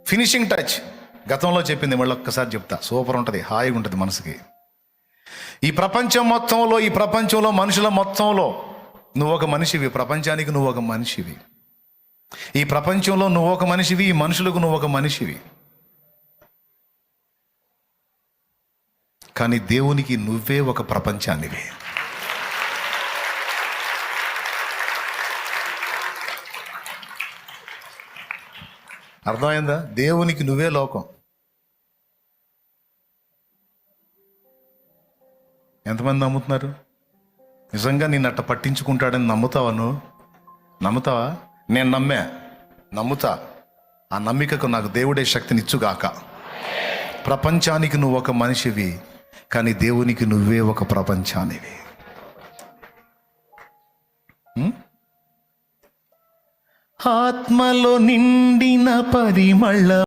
Finishing touch. గతంలో చెప్పింది మళ్ళీ ఒక్కసారి చెప్తా, సూపర్ ఉంటుంది, హాయిగా ఉంటుంది మనసుకి. ఈ ప్రపంచంలో మనుషుల మొత్తంలో నువ్వు ఒక మనిషివి, ప్రపంచానికి నువ్వు ఒక మనిషివి. ఈ ప్రపంచంలో నువ్వు ఒక మనిషివి, ఈ మనుషులకు నువ్వు ఒక మనిషివి. కానీ దేవునికి నువ్వే ఒక ప్రపంచానివి. అర్థమైందా? దేవునికి నువ్వే లోకం. ఎంతమంది నమ్ముతున్నారు? నిజంగా నిన్ను అట్ట పట్టించుకుంటాడని నమ్ముతావా? నువ్వు నమ్ముతావా? నేను నమ్ముతా. ఆ నమ్మికకు నాకు దేవుడే శక్తినిచ్చుగాక. ప్రపంచానికి నువ్వు ఒక మనిషివి, కానీ దేవునికి నువ్వే ఒక ప్రపంచానివి. ఆత్మలో నిండిన పరిమళ